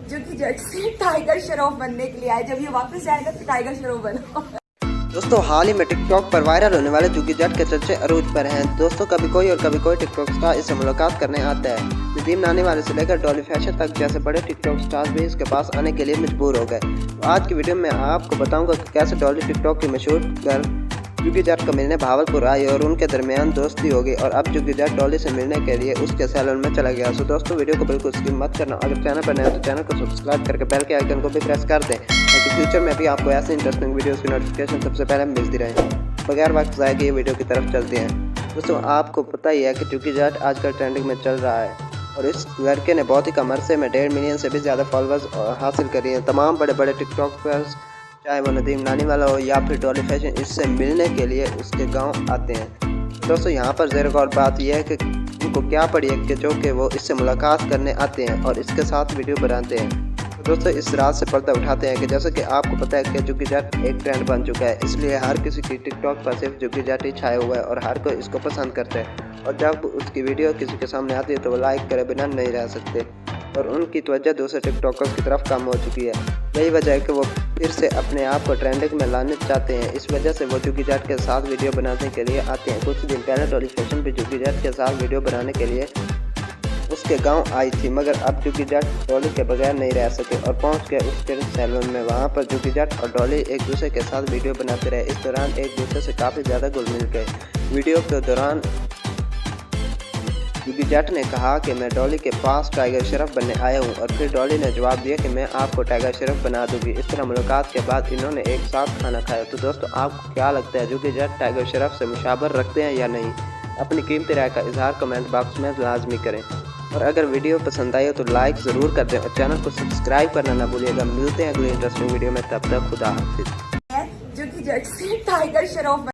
जो कि जट से टाइगर श्रॉफ बनने के लिए आए। जब ये वापस जाएगा तो टाइगर श्रॉफ बनो। दोस्तों हाल ही में टिकटॉक पर वायरल होने वाले जुगी जट के चर्चे अरूज पर हैं। दोस्तों कभी कोई और कभी कोई टिकटॉक स्टार इससे मुलाकात करने आता है। नदीम नानी वाले से लेकर डॉली फैशन तक जैसे बड़े टिकटॉक स्टार्स भी इसके पास आने के लिए मजबूर हो गए। तो आज की वीडियो में आपको बताऊंगा कि कैसे डॉली टिकटॉक की मशहूर गर्ल जुगी जट को मिलने भावलपुर आई और उनके दरमियान दोस्ती हो गई और अब जुगी जट डॉली से मिलने के लिए उसके सैलून में चला गया। तो दोस्तों वीडियो को बिल्कुल स्किप मत करना। अगर चैनल पर नए हो तो चैनल को सब्सक्राइब करके बेल के आइकन को भी प्रेस कर दें ताकि फ्यूचर में भी आपको ऐसे इंटरेस्टिंग वीडियोस की नोटिफिकेशन सबसे पहले मिलती रहे। बगैर वक्त ज़ाया किए वीडियो की तरफ चलते हैं। दोस्तों आपको पता ही है कि जुगी जट आजकल ट्रेंडिंग में चल रहा है और इस लड़के ने बहुत ही कम अरसे में 1.5 मिलियन से भी ज़्यादा फॉलोअर्स हासिल करी हैं। तमाम बड़े बड़े टिकटॉकर्स चाहे वो नदीम नानी वाला हो या फिर डॉली फैशन इससे मिलने के लिए उसके गांव आते हैं। दोस्तों यहाँ पर ज़रा और बात यह है कि उनको क्या पड़ी है कि जो कि वो इससे मुलाकात करने आते हैं और इसके साथ वीडियो बनाते हैं। तो दोस्तों इस राज से पर्दा उठाते हैं कि जैसे कि आपको पता है कि जुगी जट एक ट्रेंड बन चुका है, इसलिए हर किसी की टिकटॉक पर सिर्फ जुगी जट ही छाया हुआ है और हर कोई इसको पसंद करते हैं। और जब उसकी वीडियो किसी के सामने आती है तो वो लाइक करे बिना नहीं रह सकते और उनकी तवज्जो दूसरे टिकटॉकर्स की तरफ कम हो चुकी है। यही वजह है कि वो फिर से अपने आप को ट्रेंडिंग में लाने चाहते हैं। इस वजह से वो जुगी जट के साथ वीडियो बनाने के लिए आते हैं। कुछ दिन पहले डॉली फैशन भी जुगी जट के साथ वीडियो बनाने के लिए उसके गांव आई थी, मगर अब जुगी जट डॉली के बगैर नहीं रह सके और पहुंच गए उसके सैलून में। वहां पर जुगी जट और डॉली एक दूसरे के साथ वीडियो बनाते रहे। इस दौरान एक दूसरे से काफ़ी ज़्यादा घुल मिल गए। वीडियो के दौरान जुगी जट ने कहा कि मैं डॉली के पास टाइगर श्रॉफ बनने आया हूं और फिर डॉली ने जवाब दिया कि मैं आपको टाइगर श्रॉफ बना दूंगी। इस तरह मुलाकात के बाद इन्होंने एक साथ खाना खाया। तो दोस्तों आपको क्या लगता है, जुगी जट टाइगर श्रॉफ से मुशाबर रखते हैं या नहीं? अपनी कीमती राय का इजहार कमेंट बॉक्स में लाजमी करें और अगर वीडियो पसंद आई हो तो लाइक ज़रूर कर दें और चैनल को सब्सक्राइब करना ना भूलिएगा। मिलते हैं अगली इंटरेस्टिंग वीडियो में, तब तक खुदा हाफिज़। जो कि जट से टाइगर श्रॉफ